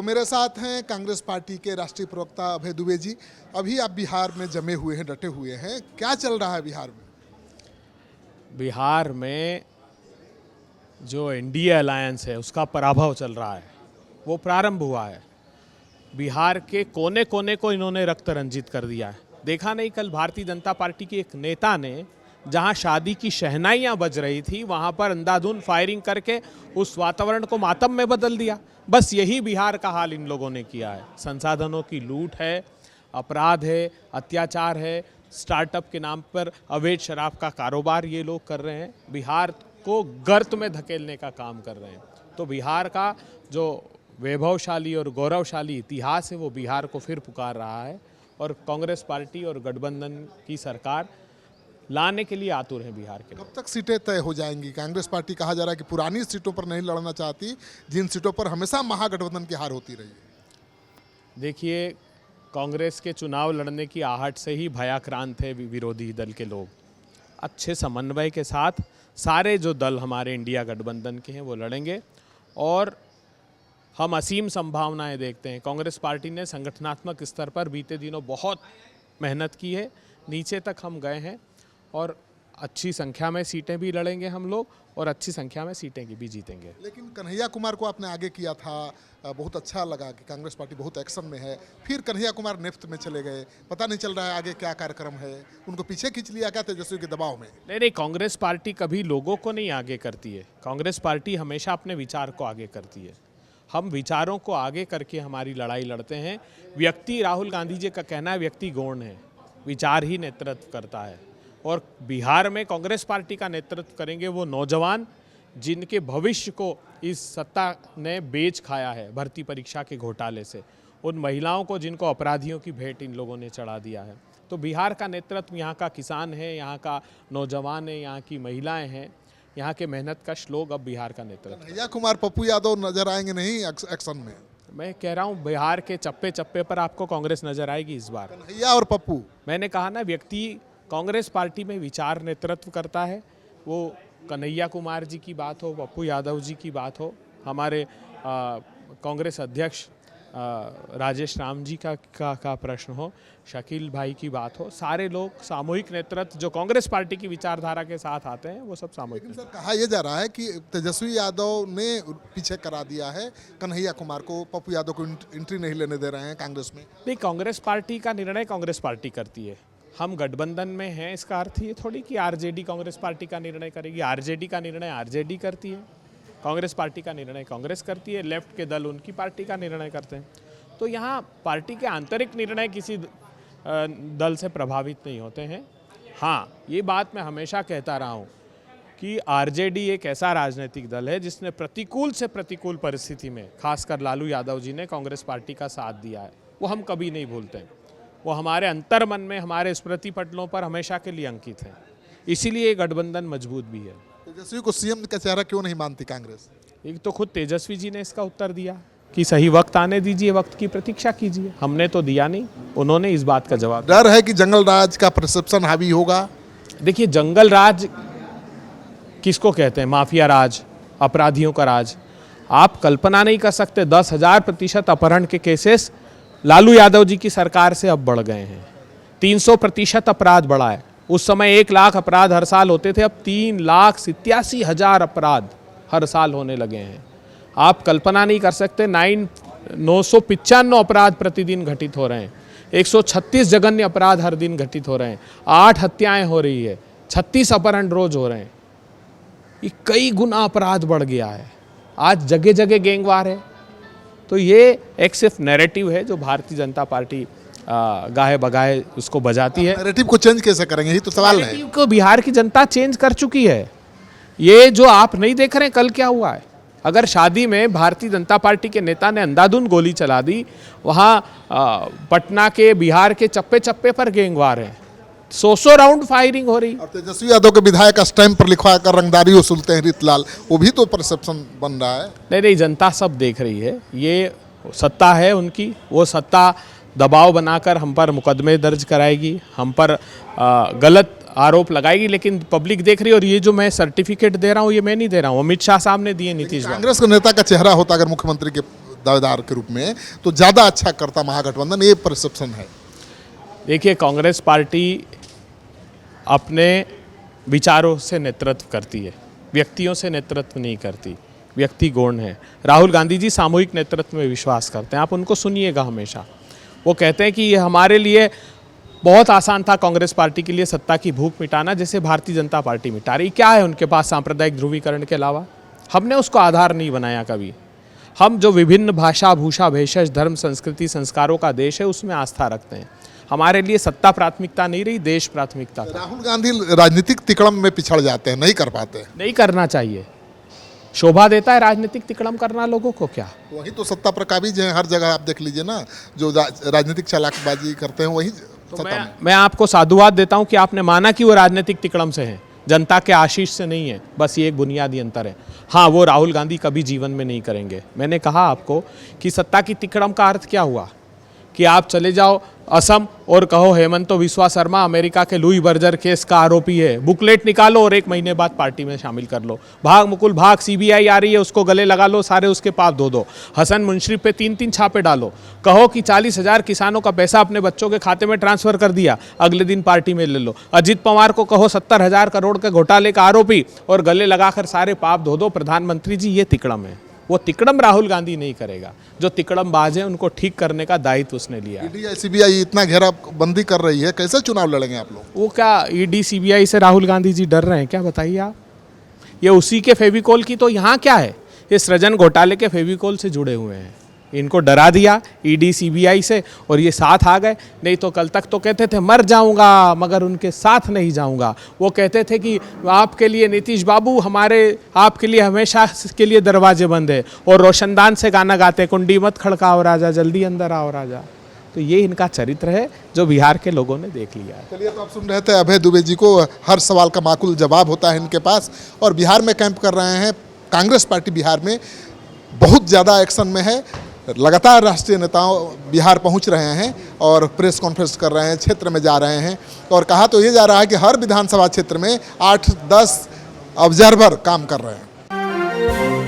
तो मेरे साथ हैं कांग्रेस पार्टी के राष्ट्रीय प्रवक्ता अभय दुबे जी। अभी आप बिहार में जमे हुए हैं, डटे हुए हैं, क्या चल रहा है बिहार में? बिहार में जो एनडीए अलायंस है उसका पराभव चल रहा है, वो प्रारंभ हुआ है। बिहार के कोने कोने को इन्होंने रक्त रंजित कर दिया है। देखा नहीं, कल भारतीय जनता पार्टी के एक नेता ने जहां शादी की शहनाइयां बज रही थी वहां पर अंधाधुंध फायरिंग करके उस वातावरण को मातम में बदल दिया। बस यही बिहार का हाल इन लोगों ने किया है। संसाधनों की लूट है, अपराध है, अत्याचार है, स्टार्टअप के नाम पर अवैध शराब का कारोबार ये लोग कर रहे हैं। बिहार को गर्त में धकेलने का काम कर रहे हैं। तो बिहार का जो वैभवशाली और गौरवशाली इतिहास है वो बिहार को फिर पुकार रहा है और कांग्रेस पार्टी और गठबंधन की सरकार लाने के लिए आतुर है बिहार के। कब तक सीटें तय हो जाएंगी? कांग्रेस पार्टी कहा जा रहा है कि पुरानी सीटों पर नहीं लड़ना चाहती, जिन सीटों पर हमेशा महागठबंधन की हार होती रही है। देखिए, कांग्रेस के चुनाव लड़ने की आहट से ही भयाक्रांत है विरोधी दल के लोग। अच्छे समन्वय के साथ सारे जो दल हमारे इंडिया गठबंधन के हैं वो लड़ेंगे और हम असीम संभावनाएं देखते हैं। कांग्रेस पार्टी ने संगठनात्मक स्तर पर बीते दिनों बहुत मेहनत की है, नीचे तक हम गए हैं और अच्छी संख्या में सीटें भी लड़ेंगे हम लोग और अच्छी संख्या में सीटें भी जीतेंगे। लेकिन कन्हैया कुमार को आपने आगे किया था, बहुत अच्छा लगा कि कांग्रेस पार्टी बहुत एक्शन में है। फिर कन्हैया कुमार नेफ्ट में चले गए, पता नहीं चल रहा है आगे क्या कार्यक्रम है। उनको पीछे खींच लिया क्या तेजस्वी के दबाव में? नहीं, कांग्रेस पार्टी कभी लोगों को नहीं आगे करती है। कांग्रेस पार्टी हमेशा अपने विचार को आगे करती है। हम विचारों को आगे करके हमारी लड़ाई लड़ते हैं। व्यक्ति, राहुल गांधी जी का कहना है, व्यक्ति गौण है, विचार ही नेतृत्व करता है। और बिहार में कांग्रेस पार्टी का नेतृत्व करेंगे वो नौजवान जिनके भविष्य को इस सत्ता ने बेच खाया है भर्ती परीक्षा के घोटाले से, उन महिलाओं को जिनको अपराधियों की भेंट इन लोगों ने चढ़ा दिया है। तो बिहार का नेतृत्व यहाँ का किसान है, यहाँ का नौजवान है, यहाँ की महिलाएं हैं, यहाँ के मेहनत कश लोग अब बिहार का नेतृत्व। कन्हैया कुमार, पप्पू यादव नजर आएंगे नहीं एक्शन में? मैं कह रहा हूँ बिहार के चप्पे चप्पे पर आपको कांग्रेस नजर आएगी इस बार। कन्हैया और पप्पू, मैंने कहा ना, व्यक्ति कांग्रेस पार्टी में विचार नेतृत्व करता है। वो कन्हैया कुमार जी की बात हो, पप्पू यादव जी की बात हो, हमारे कांग्रेस अध्यक्ष राजेश राम जी का प्रश्न हो, शकील भाई की बात हो, सारे लोग सामूहिक नेतृत्व जो कांग्रेस पार्टी की विचारधारा के साथ आते हैं वो सब सामूहिक। लेकिन सर, कहा यह जा रहा है कि तेजस्वी यादव ने पीछे करा दिया है कन्हैया कुमार को, पप्पू यादव को एंट्री नहीं लेने दे रहे हैं कांग्रेस में। नहीं, कांग्रेस पार्टी का निर्णय कांग्रेस पार्टी करती है। हम गठबंधन में हैं, इसका अर्थ ये थोड़ी कि आरजेडी कांग्रेस पार्टी का निर्णय करेगी। आरजेडी का निर्णय आरजेडी करती है, कांग्रेस पार्टी का निर्णय कांग्रेस करती है, लेफ्ट के दल उनकी पार्टी का निर्णय करते हैं। तो यहाँ पार्टी के आंतरिक निर्णय किसी दल से प्रभावित नहीं होते हैं। हाँ, ये बात मैं हमेशा कहता रहा हूँ कि आरजेडी एक ऐसा राजनीतिक दल है जिसने प्रतिकूल से प्रतिकूल परिस्थिति में खासकर लालू यादव जी ने कांग्रेस पार्टी का साथ दिया है। वो हम कभी नहीं भूलते हैं। वो हमारे अंतर्मन में, हमारे स्मृति पटलों पर हमेशा के लिए अंकित है। इसीलिए ये गठबंधन मजबूत भी है। तेजस्वी को सीएम का चेहरा क्यों नहीं मानती कांग्रेस? एक तो खुद तेजस्वी जी ने इसका उत्तर दिया कि सही वक्त आने दीजिए, वक्त की प्रतीक्षा कीजिए। हमने तो दिया नहीं, उन्होंने इस बात का जवाब। डर है कि जंगल राज का परसेप्शन हावी होगा? देखिए, जंगल राज किसको कहते हैं? माफिया राज, अपराधियों का राज। आप कल्पना नहीं कर सकते, 10,000% अपहरण के केसेस लालू यादव जी की सरकार से अब बढ़ गए हैं। 300% अपराध बढ़ा है। उस समय 1 लाख अपराध हर साल होते थे, अब 3,87,000 अपराध हर साल होने लगे हैं। आप कल्पना नहीं कर सकते, 995 अपराध प्रतिदिन घटित हो रहे हैं, 136 जघन्य अपराध हर दिन घटित हो रहे हैं, 8 हत्याएं हो रही है, 36 अपहरण रोज हो रहे हैं। ये कई गुना अपराध बढ़ गया है। आज जगह जगह गैंगवार है। तो ये एक सिर्फ नैरेटिव है जो भारतीय जनता पार्टी गाहे बगाहे उसको बजाती है। नैरेटिव को चेंज कैसे करेंगे, यही तो सवाल है। नैरेटिव को बिहार की जनता चेंज कर चुकी है। ये जो आप नहीं देख रहे, कल क्या हुआ है? अगर शादी में भारतीय जनता पार्टी के नेता ने अंधाधुंध गोली चला दी, वहाँ पटना के, बिहार के चप्पे चप्पे पर गैंगवार हैं, 100 राउंड फायरिंग हो रही। और तेजस्वी यादव के विधायक स्टैंप पर लिखवा कर रंगदारी वसूलते हैं रीतलाल, वो भी तो परसेप्शन बन रहा है। नहीं, जनता सब देख रही है। ये सत्ता है उनकी, वो सत्ता दबाव बनाकर हम पर मुकदमे दर्ज कराएगी, हम पर गलत आरोप लगाएगी, लेकिन पब्लिक देख रही है। और ये जो मैं सर्टिफिकेट दे रहा हूँ, ये मैं नहीं दे रहा हूँ, अमित शाह साहब ने दिए, नीतीश। कांग्रेस के नेता का चेहरा होता अगर मुख्यमंत्री के दावेदार के रूप में तो ज़्यादा अच्छा करता महागठबंधन, ये परसेप्शन है। देखिए, कांग्रेस पार्टी अपने विचारों से नेतृत्व करती है, व्यक्तियों से नेतृत्व नहीं करती। व्यक्ति गौण है। राहुल गांधी जी सामूहिक नेतृत्व में विश्वास करते हैं, आप उनको सुनिएगा हमेशा। वो कहते हैं कि ये हमारे लिए बहुत आसान था, कांग्रेस पार्टी के लिए सत्ता की भूख मिटाना, जैसे भारतीय जनता पार्टी मिटा रही। क्या है उनके पास सांप्रदायिक ध्रुवीकरण के अलावा? हमने उसको आधार नहीं बनाया कभी। हम जो विभिन्न भाषा, भूषा, भेषज, धर्म, संस्कृति, संस्कारों का देश है, उसमें आस्था रखते हैं। हमारे लिए सत्ता प्राथमिकता नहीं रही, देश प्राथमिकता था। राहुल गांधी राजनीतिक तिकड़म में पिछड़ जाते हैं, नहीं कर पाते। नहीं करना चाहिए। शोभा देता है राजनीतिक तिकड़म करना लोगों को? क्या वही तो सत्ता पर काबिज है, हर जगह आप देख लीजिए ना, जो राजनीतिक चालाकबाजी करते हैं वही सत्ता में। मैं आपको साधुवाद देता हूं कि आपने माना कि वो राजनीतिक तिकड़म से हैं, जनता के आशीष से नहीं है। बस ये एक बुनियादी अंतर है। हाँ, वो राहुल गांधी कभी जीवन में नहीं करेंगे। मैंने कहा आपको कि सत्ता की तिकड़म का अर्थ क्या हुआ कि आप चले जाओ असम और कहो हेमंत बिस्वा शर्मा अमेरिका के लुई बर्जर केस का आरोपी है, बुकलेट निकालो और 1 महीने बाद पार्टी में शामिल कर लो। भाग मुकुल भाग, सीबीआई आ रही है, उसको गले लगा लो, सारे उसके पाप धो दो। हसन मुंशरिफ पे 3-3 छापे डालो। कहो कि 40,000 किसानों का पैसा अपने बच्चों के खाते में ट्रांसफर कर दिया, अगले दिन पार्टी में ले लो। अजित पवार को कहो 70,000 करोड़ के घोटाले का आरोपी और गले लगाकर सारे पाप धो दो। प्रधानमंत्री जी, ये तिकड़म है। वो तिकड़म राहुल गांधी नहीं करेगा। जो तिकड़म बाज है उनको ठीक करने का दायित्व उसने लिया है। ईडी सीबीआई इतना घेराबंदी कर रही है, कैसे चुनाव लड़ेंगे आप लोग? वो क्या ईडी सीबीआई से राहुल गांधी जी डर रहे हैं क्या? बताइए आप। ये उसी के फेविकोल की तो यहाँ क्या है, ये सृजन घोटाले के फेविकोल से जुड़े हुए हैं। इनको डरा दिया ईडी सीबीआई से और ये साथ आ गए। नहीं तो कल तक तो कहते थे मर जाऊंगा मगर उनके साथ नहीं जाऊंगा। वो कहते थे कि आपके लिए नीतीश बाबू, हमारे आपके लिए हमेशा के लिए दरवाजे बंद है, और रोशनदान से गाना गाते, कुंडी मत खड़काओ राजा, जल्दी अंदर आओ राजा। तो ये इनका चरित्र है जो बिहार के लोगों ने देख लिया है। चलिए, तो आप सुन रहे थे अभय दुबे जी को। हर सवाल का माकूल जवाब होता है इनके पास, और बिहार में कैंप कर रहे हैं। कांग्रेस पार्टी बिहार में बहुत ज़्यादा एक्शन में है। लगातार राष्ट्रीय नेताओं बिहार पहुंच रहे हैं और प्रेस कॉन्फ्रेंस कर रहे हैं, क्षेत्र में जा रहे हैं। और कहा तो ये जा रहा है कि हर विधानसभा क्षेत्र में 8-10 ऑब्जर्वर काम कर रहे हैं।